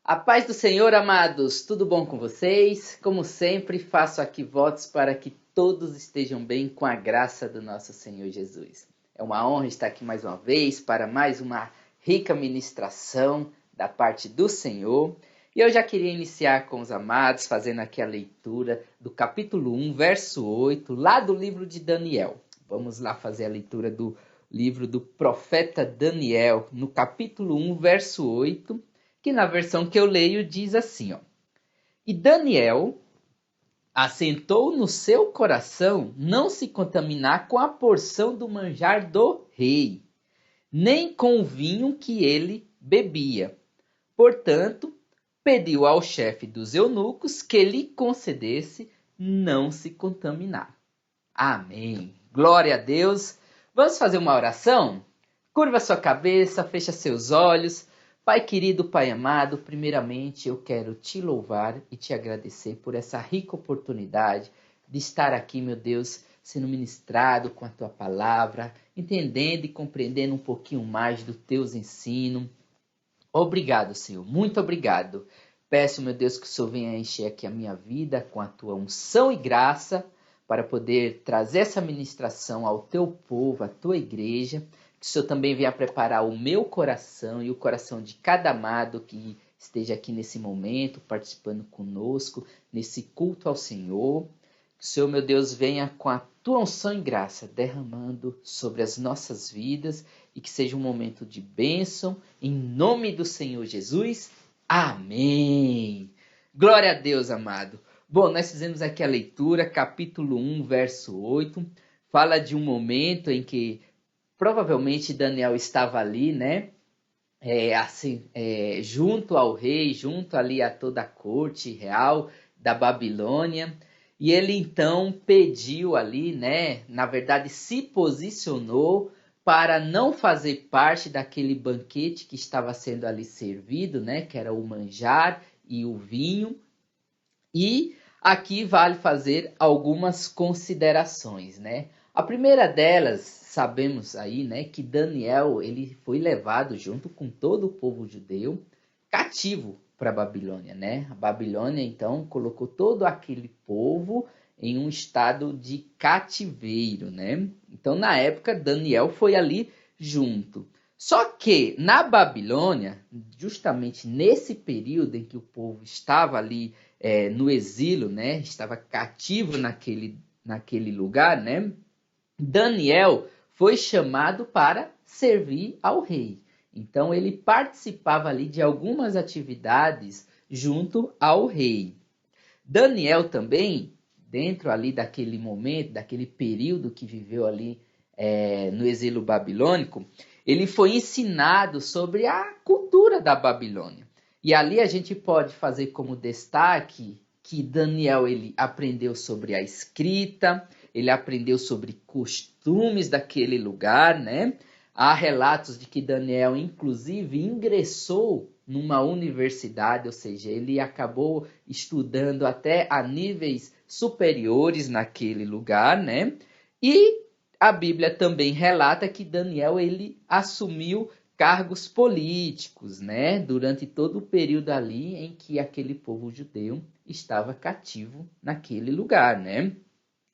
A paz do Senhor, amados, tudo bom com vocês? Como sempre, faço aqui votos para que todos estejam bem com a graça do nosso Senhor Jesus. É uma honra estar aqui mais uma vez para mais uma rica ministração da parte do Senhor. E eu já queria iniciar com os amados, fazendo aqui a leitura do capítulo 1, verso 8, lá do livro de Daniel. Vamos lá fazer a leitura do livro do profeta Daniel, no capítulo 1, verso 8, que na versão que eu leio diz assim, ó. E Daniel assentou no seu coração não se contaminar com a porção do manjar do rei, nem com o vinho que ele bebia. Portanto, pediu ao chefe dos eunucos que lhe concedesse não se contaminar. Amém. Glória a Deus. Vamos fazer uma oração? Curva sua cabeça, fecha seus olhos. Pai querido, Pai amado, primeiramente eu quero te louvar e te agradecer por essa rica oportunidade de estar aqui, meu Deus, sendo ministrado com a tua palavra, entendendo e compreendendo um pouquinho mais dos teus ensinos. Obrigado, Senhor, muito obrigado. Peço, meu Deus, que o Senhor venha encher aqui a minha vida com a tua unção e graça para poder trazer essa ministração ao teu povo, à tua igreja. Que o Senhor também venha preparar o meu coração e o coração de cada amado que esteja aqui nesse momento, participando conosco, nesse culto ao Senhor. Que o Senhor, meu Deus, venha com a tua unção e graça, derramando sobre as nossas vidas e que seja um momento de bênção, em nome do Senhor Jesus. Amém. Glória a Deus, amado. Bom, nós fizemos aqui a leitura, capítulo 1, verso 8. Fala de um momento em que provavelmente Daniel estava ali, né? Junto ao rei, junto ali a toda a corte real da Babilônia. E ele então pediu ali, né? Na verdade, se posicionou para não fazer parte daquele banquete que estava sendo ali servido, né? Que era o manjar e o vinho. E aqui vale fazer algumas considerações, né? A primeira delas, sabemos aí, né, que Daniel ele foi levado junto com todo o povo judeu cativo para a Babilônia, né? A Babilônia então colocou todo aquele povo em um estado de cativeiro, né? Então na época Daniel foi ali junto. Só que na Babilônia, justamente nesse período em que o povo estava ali no exílio, né? Estava cativo naquele lugar, né? Daniel foi chamado para servir ao rei. Então ele participava ali de algumas atividades junto ao rei. Daniel também, dentro ali daquele momento, daquele período que viveu ali no exílio babilônico, ele foi ensinado sobre a cultura da Babilônia. E ali a gente pode fazer como destaque que Daniel ele aprendeu sobre a escrita, ele aprendeu sobre costumes daquele lugar, né? Há relatos de que Daniel, inclusive, ingressou numa universidade, ou seja, ele acabou estudando até a níveis superiores naquele lugar, né? E a Bíblia também relata que Daniel ele assumiu cargos políticos, né? Durante todo o período ali em que aquele povo judeu estava cativo naquele lugar, né?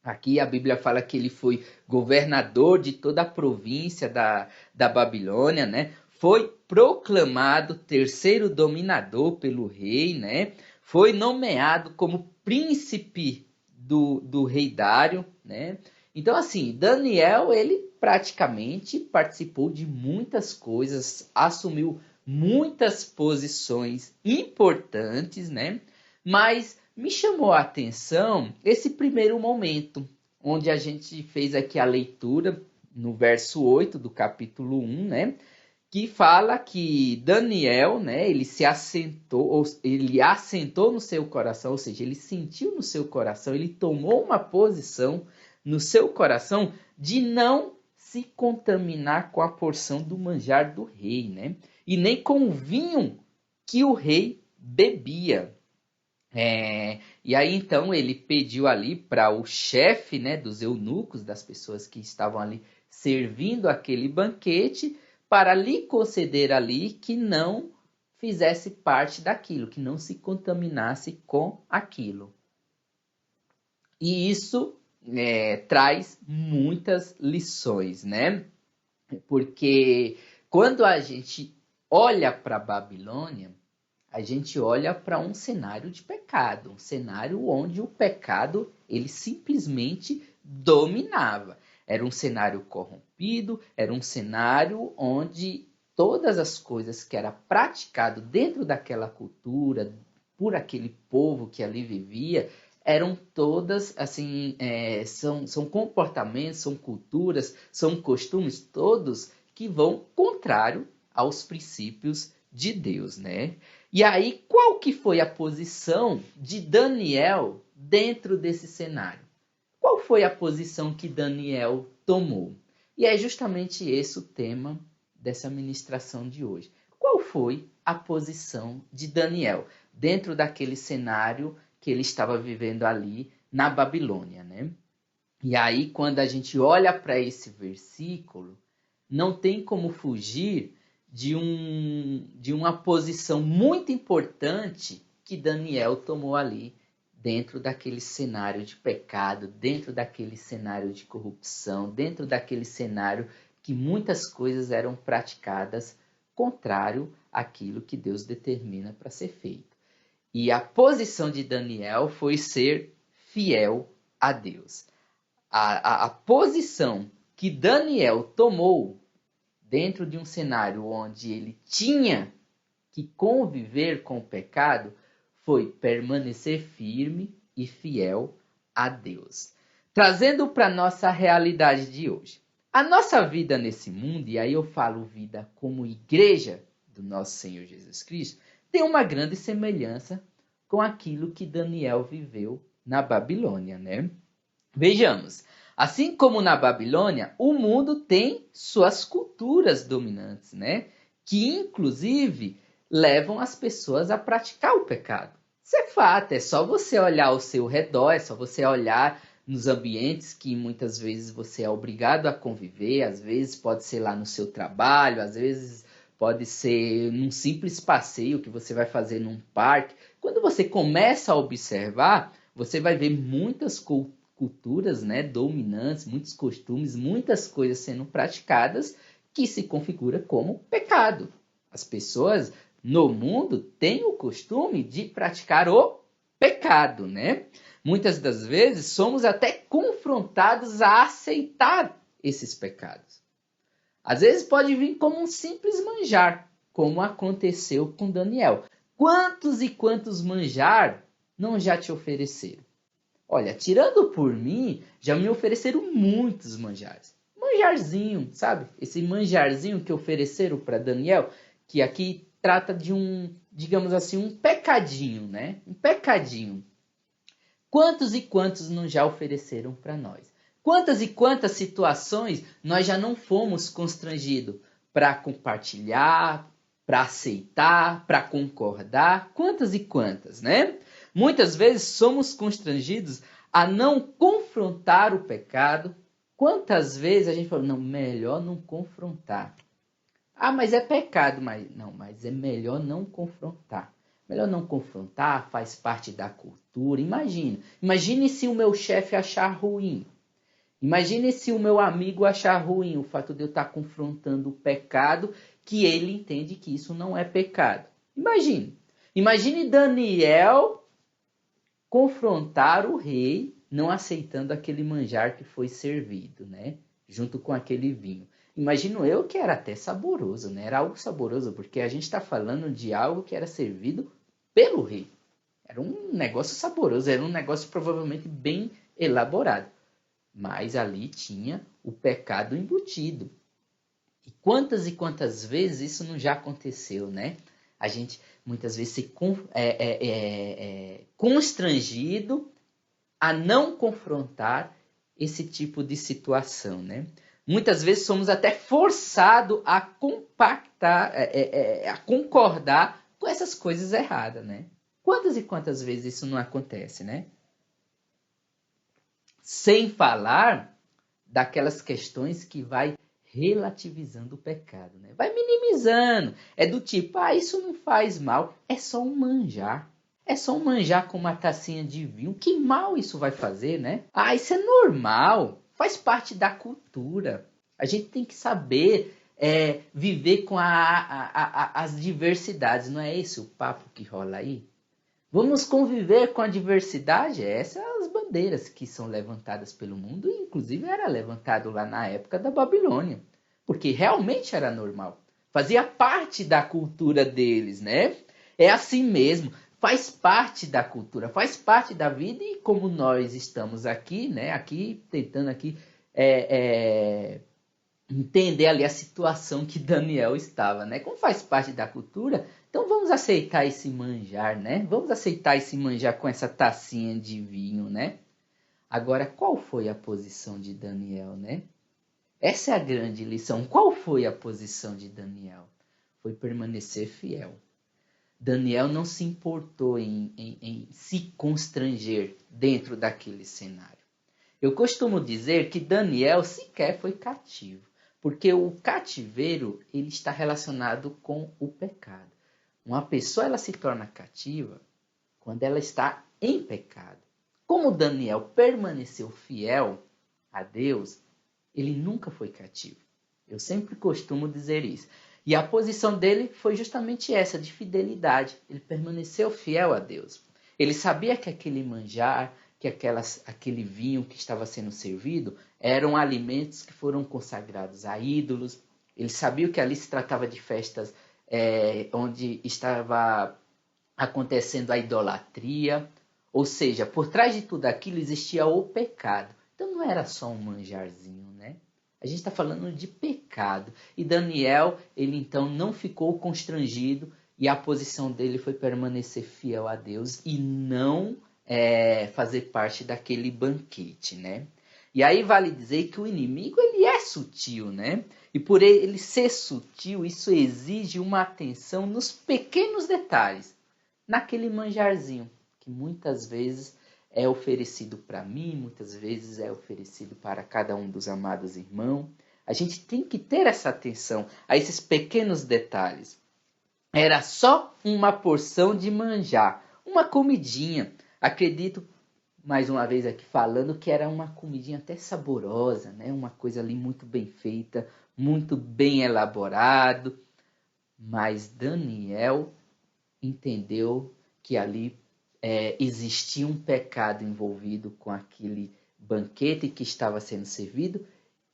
Aqui a Bíblia fala que ele foi governador de toda a província da Babilônia, né? Foi proclamado terceiro dominador pelo rei, né? Foi nomeado como príncipe do rei Dário, né? Então, assim, Daniel, ele praticamente participou de muitas coisas, assumiu muitas posições importantes, né? Mas me chamou a atenção esse primeiro momento, onde a gente fez aqui a leitura no verso 8 do capítulo 1, né? Que fala que Daniel, né, ele assentou no seu coração, ou seja, ele sentiu no seu coração, ele tomou uma posição no seu coração de não se contaminar com a porção do manjar do rei, né? E nem com o vinho que o rei bebia. E aí então ele pediu ali para o chefe, né, dos eunucos, das pessoas que estavam ali servindo aquele banquete, para lhe conceder ali que não fizesse parte daquilo, que não se contaminasse com aquilo. E isso traz muitas lições, né? Porque quando a gente olha para a Babilônia, a gente olha para um cenário de pecado, um cenário onde o pecado ele simplesmente dominava. Era um cenário corrompido, era um cenário onde todas as coisas que era praticado dentro daquela cultura, por aquele povo que ali vivia, eram todas, assim, são comportamentos, são culturas, são costumes todos que vão contrário aos princípios de Deus, né? E aí, qual que foi a posição de Daniel dentro desse cenário? Qual foi a posição que Daniel tomou? E é justamente esse o tema dessa ministração de hoje. Qual foi a posição de Daniel dentro daquele cenário que ele estava vivendo ali na Babilônia, né? E aí, quando a gente olha para esse versículo, não tem como fugir de uma posição muito importante que Daniel tomou ali dentro daquele cenário de pecado, dentro daquele cenário de corrupção, dentro daquele cenário que muitas coisas eram praticadas contrário àquilo que Deus determina para ser feito. E a posição de Daniel foi ser fiel a Deus. A posição que Daniel tomou dentro de um cenário onde ele tinha que conviver com o pecado foi permanecer firme e fiel a Deus. Trazendo para a nossa realidade de hoje. A nossa vida nesse mundo, e aí eu falo vida como igreja do nosso Senhor Jesus Cristo, tem uma grande semelhança com aquilo que Daniel viveu na Babilônia, né? Vejamos, assim como na Babilônia, o mundo tem suas culturas dominantes, né? Que inclusive levam as pessoas a praticar o pecado. Isso é fato, é só você olhar ao seu redor, é só você olhar nos ambientes que muitas vezes você é obrigado a conviver, às vezes pode ser lá no seu trabalho, às vezes pode ser num simples passeio que você vai fazer num parque. Quando você começa a observar, você vai ver muitas culturas, né, dominantes, muitos costumes, muitas coisas sendo praticadas que se configura como pecado. As pessoas no mundo têm o costume de praticar o pecado, né? Muitas das vezes somos até confrontados a aceitar esses pecados. Às vezes pode vir como um simples manjar, como aconteceu com Daniel. Quantos e quantos manjar não já te ofereceram? Olha, tirando por mim, já me ofereceram muitos manjares. Manjarzinho, sabe? Esse manjarzinho que ofereceram para Daniel, que aqui trata de digamos assim, um pecadinho, né? Um pecadinho. Quantos e quantos não já ofereceram para nós? Quantas e quantas situações nós já não fomos constrangidos para compartilhar, para aceitar, para concordar? Quantas e quantas, né? Muitas vezes somos constrangidos a não confrontar o pecado. Quantas vezes a gente fala, não, melhor não confrontar. Ah, mas é pecado, mas é melhor não confrontar. Melhor não confrontar, faz parte da cultura. Imagine se o meu chefe achar ruim. Imagine se o meu amigo achar ruim o fato de eu estar confrontando o pecado, que ele entende que isso não é pecado. Imagine Daniel confrontar o rei não aceitando aquele manjar que foi servido, né? Junto com aquele vinho. Imagino eu que era até saboroso, né? Era algo saboroso, porque a gente está falando de algo que era servido pelo rei. Era um negócio saboroso, era um negócio provavelmente bem elaborado. Mas ali tinha o pecado embutido. E quantas vezes isso não já aconteceu, né? A gente muitas vezes se constrangido a não confrontar esse tipo de situação, né? Muitas vezes somos até forçados a compactar, a concordar com essas coisas erradas, né? Quantas e quantas vezes isso não acontece, né? Sem falar daquelas questões que vai relativizando o pecado, né? Vai minimizando. É do tipo, isso não faz mal, é só um manjar. É só um manjar com uma tacinha de vinho. Que mal isso vai fazer, né? Isso é normal. Faz parte da cultura. A gente tem que saber viver com as diversidades. Não é esse o papo que rola aí? Vamos conviver com a diversidade? Essas são as bandeiras que são levantadas pelo mundo. E inclusive era levantado lá na época da Babilônia. Porque realmente era normal. Fazia parte da cultura deles, né? É assim mesmo. Faz parte da cultura, faz parte da vida, e como nós estamos aqui, né, tentando entender ali a situação que Daniel estava, né, como faz parte da cultura, então vamos aceitar esse manjar, né, vamos aceitar esse manjar com essa tacinha de vinho, né. Agora, qual foi a posição de Daniel, né? Essa é a grande lição. Qual foi a posição de Daniel? Foi permanecer fiel. Daniel não se importou em se constranger dentro daquele cenário. Eu costumo dizer que Daniel sequer foi cativo, porque o cativeiro ele está relacionado com o pecado. Uma pessoa ela se torna cativa quando ela está em pecado. Como Daniel permaneceu fiel a Deus, ele nunca foi cativo. Eu sempre costumo dizer isso. E a posição dele foi justamente essa, de fidelidade. Ele permaneceu fiel a Deus. Ele sabia que aquele manjar, que aquele vinho que estava sendo servido, eram alimentos que foram consagrados a ídolos. Ele sabia que ali se tratava de festas onde estava acontecendo a idolatria. Ou seja, por trás de tudo aquilo existia o pecado. Então não era só um manjarzinho, né? A gente está falando de pecado. E Daniel, ele então não ficou constrangido e a posição dele foi permanecer fiel a Deus e não fazer parte daquele banquete, né? E aí vale dizer que o inimigo, ele é sutil, né? E por ele ser sutil, isso exige uma atenção nos pequenos detalhes. Naquele manjarzinho, que muitas vezes é oferecido para mim, muitas vezes é oferecido para cada um dos amados irmãos. A gente tem que ter essa atenção a esses pequenos detalhes. Era só uma porção de manjar, uma comidinha. Acredito, mais uma vez aqui falando, que era uma comidinha até saborosa, né? Uma coisa ali muito bem feita, muito bem elaborado. Mas Daniel entendeu que ali existia um pecado envolvido com aquele banquete que estava sendo servido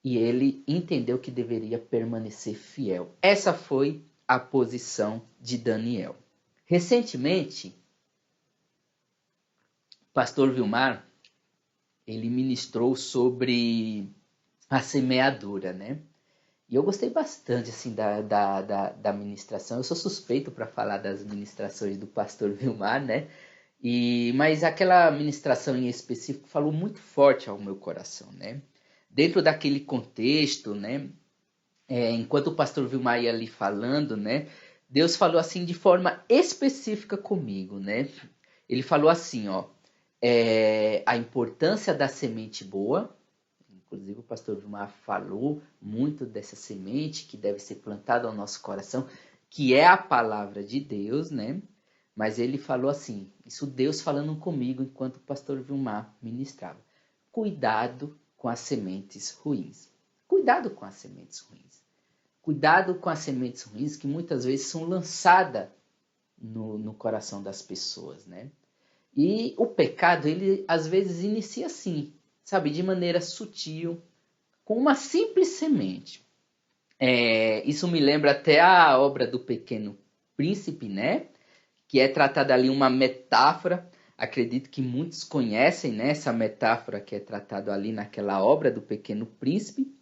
e ele entendeu que deveria permanecer fiel. Essa foi a posição de Daniel. Recentemente, o pastor Vilmar, ele ministrou sobre a semeadura, né? E eu gostei bastante assim, da ministração. Eu sou suspeito para falar das ministrações do pastor Vilmar, né? Mas aquela ministração em específico falou muito forte ao meu coração, né? Dentro daquele contexto, né? Enquanto o pastor Vilmar ia ali falando, né? Deus falou assim de forma específica comigo, né? Ele falou assim, a importância da semente boa. Inclusive o pastor Vilmar falou muito dessa semente que deve ser plantada ao nosso coração, que é a palavra de Deus, né? Mas ele falou assim, isso Deus falando comigo enquanto o pastor Vilmar ministrava. Cuidado com as sementes ruins. Cuidado com as sementes ruins. Cuidado com as sementes ruins que muitas vezes são lançadas no coração das pessoas, né? E o pecado, ele às vezes inicia assim, sabe? De maneira sutil, com uma simples semente. Isso me lembra até a obra do Pequeno Príncipe, né? Que é tratada ali uma metáfora. Acredito que muitos conhecem, né, essa metáfora que é tratada ali naquela obra do Pequeno Príncipe.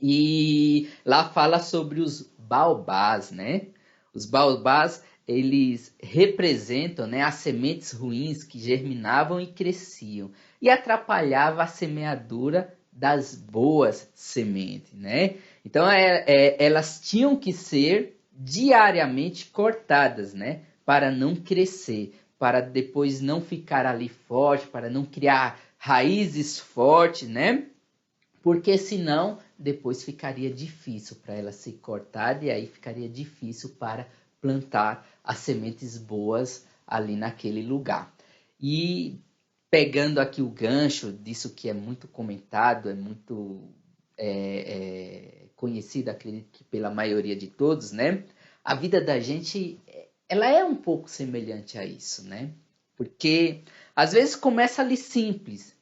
E lá fala sobre os baobás, né? Os baobás, eles representam, né, as sementes ruins que germinavam e cresciam e atrapalhavam a semeadura das boas sementes, né? Então, elas tinham que ser diariamente cortadas, né? Para não crescer, para depois não ficar ali forte, para não criar raízes fortes, né? porque senão depois ficaria difícil para ela ser cortada e aí ficaria difícil para plantar as sementes boas ali naquele lugar. E pegando aqui o gancho disso que é muito comentado, é muito conhecido, acredito que pela maioria de todos, né? A vida da gente, ela é um pouco semelhante a isso, né? Porque às vezes começa ali simples,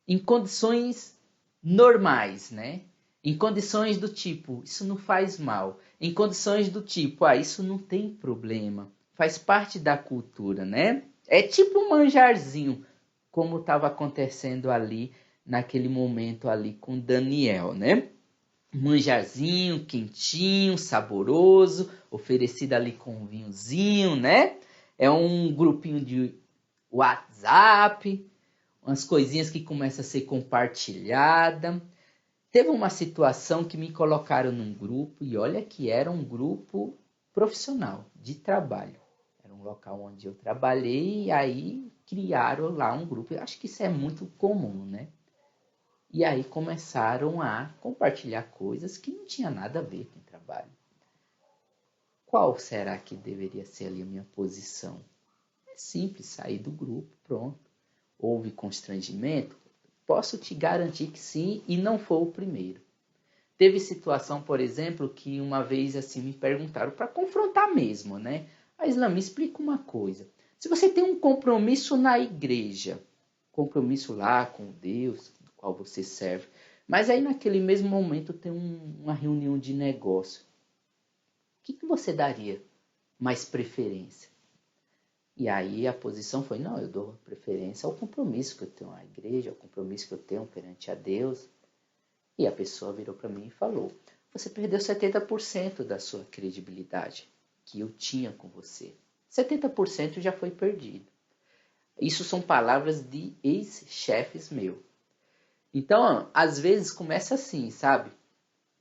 em condições normais, né? Em condições do tipo, isso não faz mal. Em condições do tipo, isso não tem problema. Faz parte da cultura, né? É tipo um manjarzinho, como estava acontecendo ali, naquele momento ali com Daniel, né? Manjarzinho, quentinho, saboroso, oferecido ali com um vinhozinho, né? É um grupinho de WhatsApp, umas coisinhas que começam a ser compartilhada. Teve uma situação que me colocaram num grupo, e olha que era um grupo profissional, de trabalho. Era um local onde eu trabalhei, e aí criaram lá um grupo. Eu acho que isso é muito comum, né? E aí começaram a compartilhar coisas que não tinha nada a ver com o trabalho. Qual será que deveria ser ali a minha posição? É simples, sair do grupo, pronto. Houve constrangimento? Posso te garantir que sim, e não foi o primeiro. Teve situação, por exemplo, que uma vez assim me perguntaram, para confrontar mesmo, né? Isla, me explica uma coisa. Se você tem um compromisso na igreja, compromisso lá com Deus, do qual você serve, mas aí naquele mesmo momento tem uma reunião de negócio, o que você daria mais preferência? E aí a posição foi, não, eu dou preferência ao compromisso que eu tenho à igreja, ao compromisso que eu tenho perante a Deus. E a pessoa virou para mim e falou, você perdeu 70% da sua credibilidade que eu tinha com você. 70% já foi perdido. Isso são palavras de ex-chefes meus. Então, às vezes começa assim, sabe?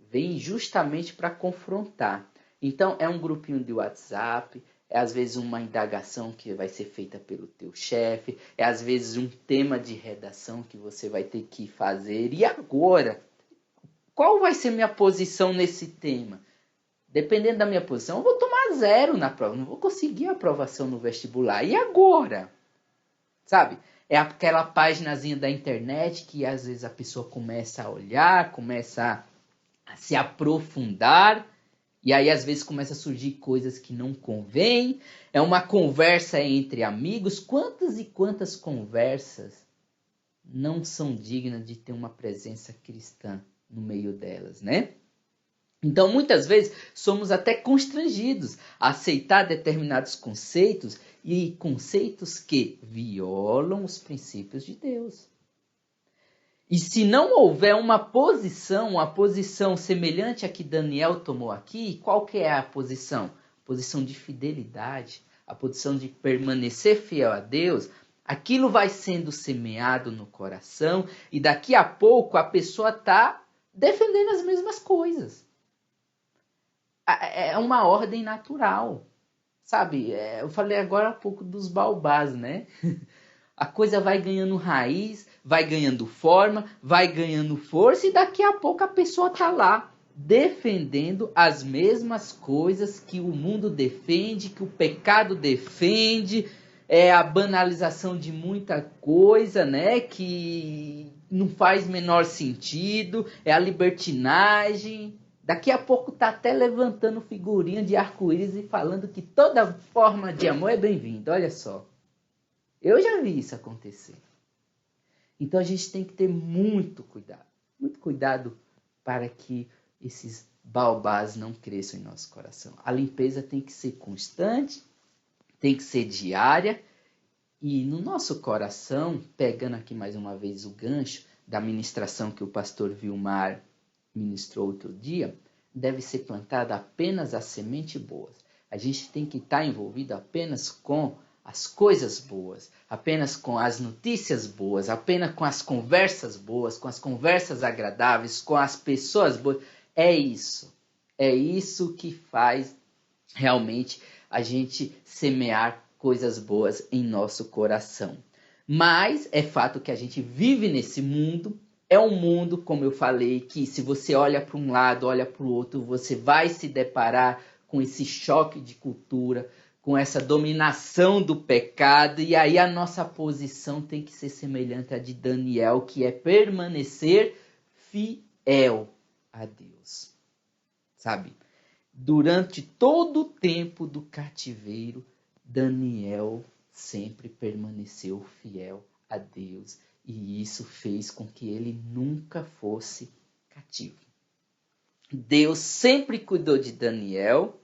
Vem justamente para confrontar. Então, é um grupinho de WhatsApp, é às vezes uma indagação que vai ser feita pelo teu chefe, é às vezes um tema de redação que você vai ter que fazer. E agora? Qual vai ser minha posição nesse tema? Dependendo da minha posição, eu vou tomar 0 na prova, não vou conseguir a aprovação no vestibular. E agora? Sabe? É aquela paginazinha da internet que às vezes a pessoa começa a olhar, começa a se aprofundar, e aí às vezes começa a surgir coisas que não convêm. É uma conversa entre amigos. Quantas e quantas conversas não são dignas de ter uma presença cristã no meio delas, né? Então, muitas vezes, somos até constrangidos a aceitar determinados conceitos e conceitos que violam os princípios de Deus. E se não houver uma posição semelhante à que Daniel tomou aqui, qual que é a posição? A posição de fidelidade, a posição de permanecer fiel a Deus. Aquilo vai sendo semeado no coração e daqui a pouco a pessoa está defendendo as mesmas coisas. É uma ordem natural, sabe? Eu falei agora há pouco dos baobás, né? A coisa vai ganhando raiz, vai ganhando forma, vai ganhando força e daqui a pouco a pessoa está lá defendendo as mesmas coisas que o mundo defende, que o pecado defende, a banalização de muita coisa, né? Que não faz menor sentido, é a libertinagem. Daqui a pouco tá até levantando figurinha de arco-íris e falando que toda forma de amor é bem-vinda. Olha só. Eu já vi isso acontecer. Então a gente tem que ter muito cuidado para que esses baobás não cresçam em nosso coração. A limpeza tem que ser constante, tem que ser diária, e no nosso coração, pegando aqui mais uma vez o gancho da ministração que o pastor Vilmar ministrou outro dia, deve ser plantada apenas a semente boa. A gente tem que estar envolvido apenas com as coisas boas, apenas com as notícias boas, apenas com as conversas boas, com as conversas agradáveis, com as pessoas boas. É isso que faz realmente a gente semear coisas boas em nosso coração. Mas é fato que a gente vive nesse mundo É um mundo, como eu falei, que se você olha para um lado, olha para o outro, você vai se deparar com esse choque de cultura, com essa dominação do pecado, e aí a nossa posição tem que ser semelhante à de Daniel, que é permanecer fiel a Deus. Sabe? Durante todo o tempo do cativeiro, Daniel sempre permaneceu fiel a Deus. E isso fez com que ele nunca fosse cativo. Deus sempre cuidou de Daniel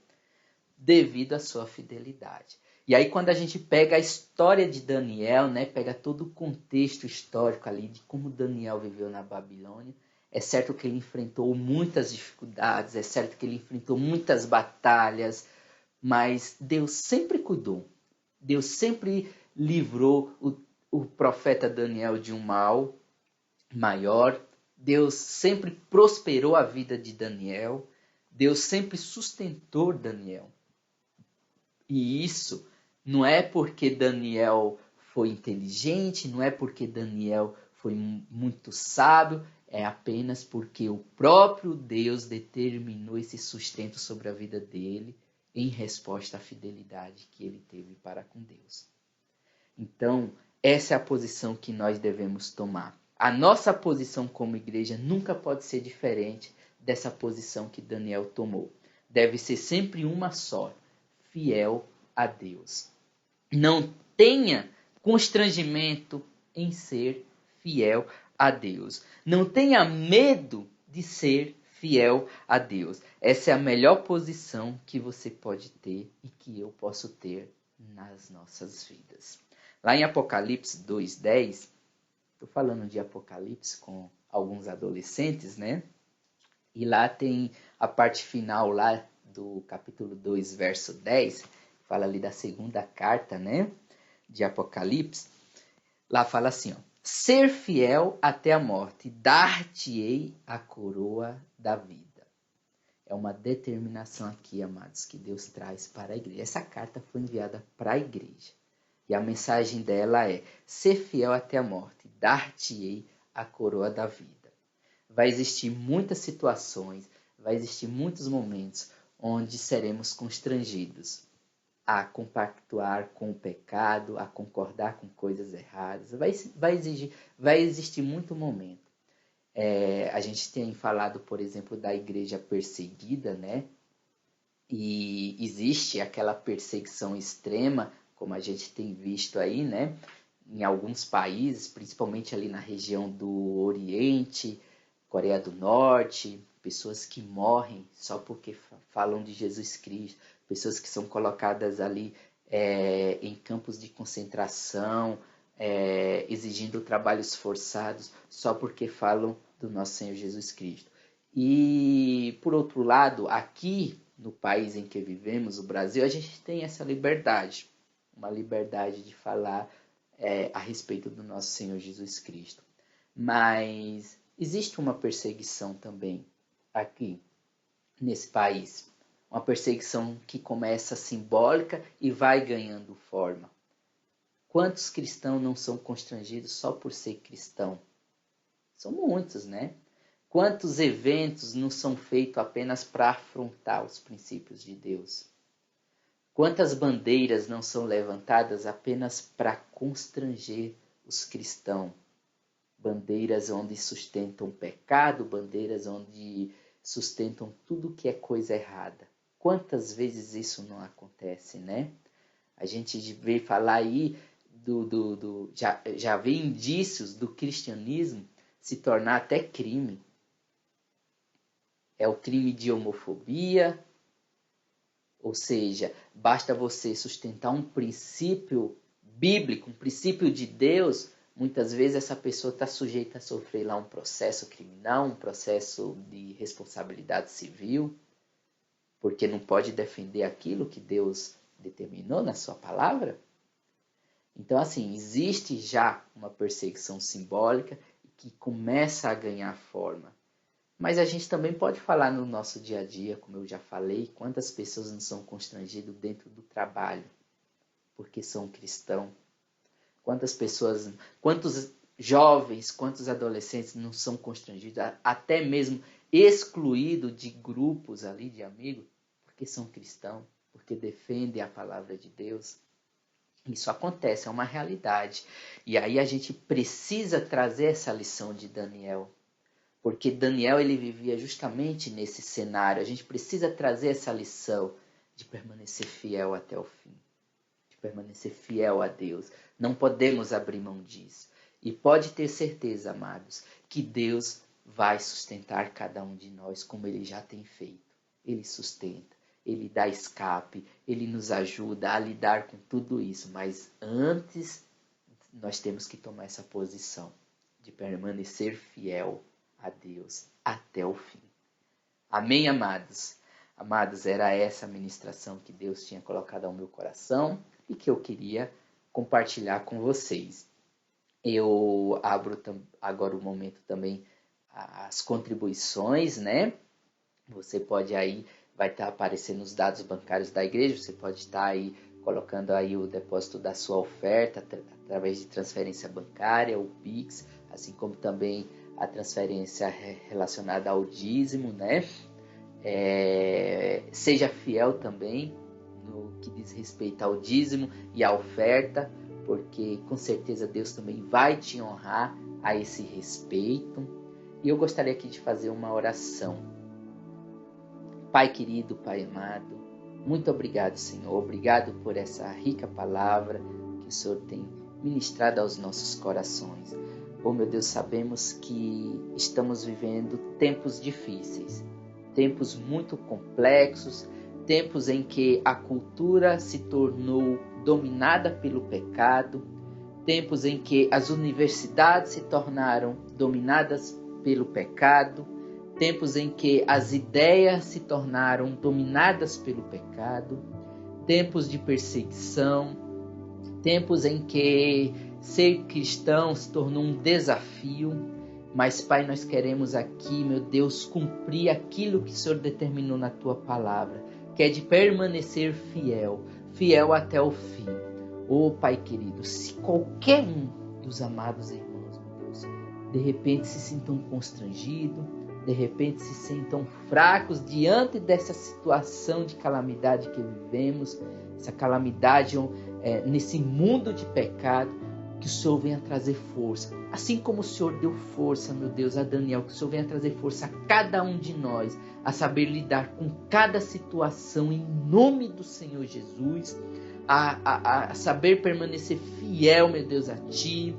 devido à sua fidelidade. E aí quando a gente pega a história de Daniel, né, pega todo o contexto histórico ali de como Daniel viveu na Babilônia, é certo que ele enfrentou muitas dificuldades, é certo que ele enfrentou muitas batalhas, mas Deus sempre cuidou. Deus sempre livrou o profeta Daniel de um mal maior. Deus sempre prosperou a vida de Daniel. Deus sempre sustentou Daniel. E isso não é porque Daniel foi inteligente, não é porque Daniel foi muito sábio, é apenas porque o próprio Deus determinou esse sustento sobre a vida dele em resposta à fidelidade que ele teve para com Deus. Então, essa é a posição que nós devemos tomar. A nossa posição como igreja nunca pode ser diferente dessa posição que Daniel tomou. Deve ser sempre uma só, fiel a Deus. Não tenha constrangimento em ser fiel a Deus. Não tenha medo de ser fiel a Deus. Essa é a melhor posição que você pode ter e que eu posso ter nas nossas vidas. Lá em Apocalipse 2:10, estou falando de Apocalipse com alguns adolescentes, né? E lá tem a parte final lá do capítulo 2, verso 10, fala ali da segunda carta, né? De Apocalipse. Lá fala assim, ó: ser fiel até a morte, dar-te-ei a coroa da vida. É uma determinação aqui, amados, que Deus traz para a igreja. Essa carta foi enviada para a igreja. E a mensagem dela é: ser fiel até a morte, dar-te-ei a coroa da vida. Vai existir muitas situações, vai existir muitos momentos onde seremos constrangidos a compactuar com o pecado, a concordar com coisas erradas. Vai existir muito momento. A gente tem falado, por exemplo, da igreja perseguida, né? E existe aquela perseguição extrema, como a gente tem visto aí, né? Em alguns países, principalmente ali na região do Oriente, Coreia do Norte, pessoas que morrem só porque falam de Jesus Cristo, pessoas que são colocadas ali em campos de concentração, exigindo trabalhos forçados só porque falam do nosso Senhor Jesus Cristo. E, por outro lado, aqui no país em que vivemos, o Brasil, a gente tem essa liberdade, uma liberdade de falar a respeito do nosso Senhor Jesus Cristo. Mas existe uma perseguição também aqui nesse país, uma perseguição que começa simbólica e vai ganhando forma. Quantos cristãos não são constrangidos só por ser cristão? São muitos, né? Quantos eventos não são feitos apenas para afrontar os princípios de Deus? Quantas bandeiras não são levantadas apenas para constranger os cristãos? Bandeiras onde sustentam pecado, bandeiras onde sustentam tudo que é coisa errada. Quantas vezes isso não acontece, né? A gente vê falar aí, já vê indícios do cristianismo se tornar até crime. É o crime de homofobia, ou seja, basta você sustentar um princípio bíblico, um princípio de Deus, muitas vezes essa pessoa está sujeita a sofrer lá um processo criminal, um processo de responsabilidade civil, porque não pode defender aquilo que Deus determinou na sua palavra. Então, assim, existe já uma perseguição simbólica que começa a ganhar forma. Mas a gente também pode falar no nosso dia a dia, como eu já falei, quantas pessoas não são constrangidas dentro do trabalho, porque são cristãos. Quantas pessoas, quantos jovens, quantos adolescentes não são constrangidos, até mesmo excluídos de grupos ali de amigos, porque são cristãos, porque defendem a palavra de Deus. Isso acontece, é uma realidade. E aí a gente precisa trazer essa lição de Daniel, porque Daniel ele vivia justamente nesse cenário. A gente precisa trazer essa lição de permanecer fiel até o fim, de permanecer fiel a Deus. Não podemos abrir mão disso. E pode ter certeza, amados, que Deus vai sustentar cada um de nós como Ele já tem feito. Ele sustenta, Ele dá escape, Ele nos ajuda a lidar com tudo isso. Mas antes, nós temos que tomar essa posição de permanecer fiel a Deus até o fim. Amém, amados? Amados, era essa a ministração que Deus tinha colocado ao meu coração e que eu queria compartilhar com vocês. Eu abro agora o momento também as contribuições, né? Você pode aí, vai estar aparecendo os dados bancários da igreja, você pode estar aí colocando aí o depósito da sua oferta através de transferência bancária, o Pix, assim como também a transferência relacionada ao dízimo, né? Seja fiel também no que diz respeito ao dízimo e à oferta, porque com certeza Deus também vai te honrar a esse respeito. E eu gostaria aqui de fazer uma oração. Pai querido, Pai amado, muito obrigado, Senhor. Obrigado por essa rica palavra que o Senhor tem ministrado aos nossos corações. Oh, meu Deus, sabemos que estamos vivendo tempos difíceis, tempos muito complexos, tempos em que a cultura se tornou dominada pelo pecado, tempos em que as universidades se tornaram dominadas pelo pecado, tempos em que as ideias se tornaram dominadas pelo pecado, tempos de perseguição, tempos em que ser cristão se tornou um desafio. Mas, Pai, nós queremos aqui, meu Deus, cumprir aquilo que o Senhor determinou na Tua palavra, que é de permanecer fiel, fiel até o fim. Oh, Pai querido, se qualquer um dos amados irmãos, meu Deus, de repente se sintam constrangidos, de repente se sintam fracos diante dessa situação de calamidade que vivemos, essa calamidade nesse mundo de pecado, que o Senhor venha trazer força. Assim como o Senhor deu força, meu Deus, a Daniel, que o Senhor venha trazer força a cada um de nós, a saber lidar com cada situação em nome do Senhor Jesus, a saber permanecer fiel, meu Deus, a Ti,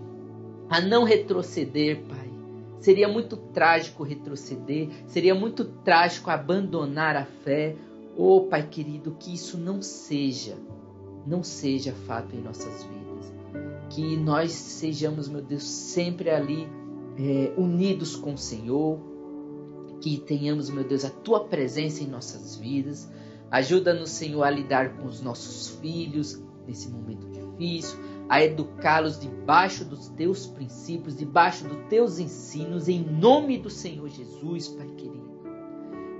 a não retroceder, Pai. Seria muito trágico retroceder, seria muito trágico abandonar a fé. Oh, Pai querido, que isso não seja fato em nossas vidas. Que nós sejamos, meu Deus, sempre ali unidos com o Senhor. Que tenhamos, meu Deus, a Tua presença em nossas vidas. Ajuda-nos, Senhor, a lidar com os nossos filhos nesse momento difícil, a educá-los debaixo dos Teus princípios, debaixo dos Teus ensinos, em nome do Senhor Jesus, Pai querido.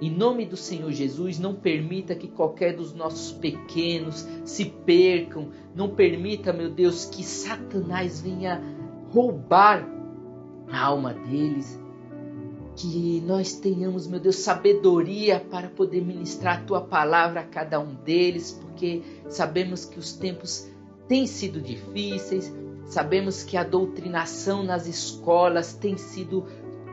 Em nome do Senhor Jesus, não permita que qualquer dos nossos pequenos se percam. Não permita, meu Deus, que Satanás venha roubar a alma deles. Que nós tenhamos, meu Deus, sabedoria para poder ministrar a Tua palavra a cada um deles, porque sabemos que os tempos têm sido difíceis, sabemos que a doutrinação nas escolas tem sido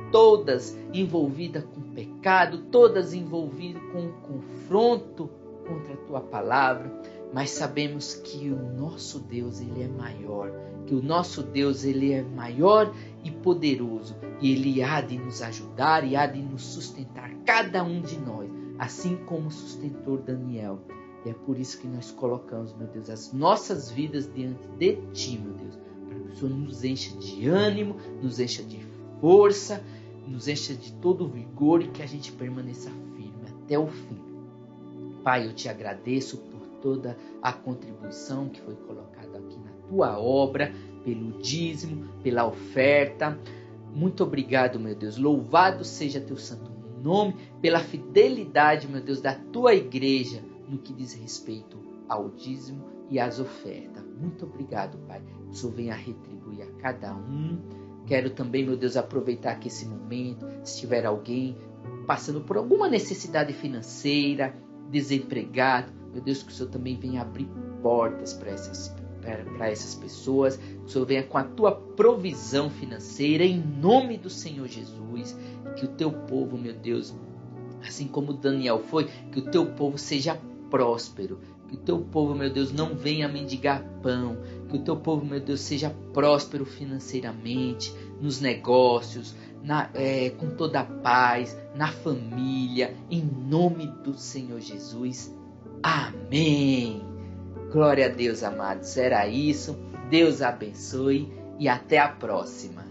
todas envolvidas com pecado, todas envolvidas com confronto contra a Tua palavra, mas sabemos que o nosso Deus, Ele é maior, que o nosso Deus, Ele é maior e poderoso, e Ele há de nos ajudar e há de nos sustentar, cada um de nós, assim como sustentou Daniel. E é por isso que nós colocamos, meu Deus, as nossas vidas diante de Ti, meu Deus, para que o Senhor nos encha de ânimo, nos encha de força, nos encha de todo o vigor e que a gente permaneça firme até o fim. Pai, eu Te agradeço por toda a contribuição que foi colocada aqui na Tua obra, pelo dízimo, pela oferta. Muito obrigado, meu Deus. Louvado seja Teu santo nome, pela fidelidade, meu Deus, da Tua igreja no que diz respeito ao dízimo e às ofertas. Muito obrigado, Pai. O Senhor venha retribuir a cada um Quero também, meu Deus, aproveitar aqui esse momento, se tiver alguém passando por alguma necessidade financeira, desempregado, meu Deus, que o Senhor também venha abrir portas para essas pessoas, que o Senhor venha com a tua provisão financeira, em nome do Senhor Jesus, e que o teu povo, meu Deus, assim como Daniel foi, que o teu povo seja próspero, que o teu povo, meu Deus, não venha mendigar pão, que o teu povo, meu Deus, seja próspero financeiramente, nos negócios, com toda a paz, na família, em nome do Senhor Jesus. Amém. Glória a Deus, amados. Era isso. Deus abençoe e até a próxima.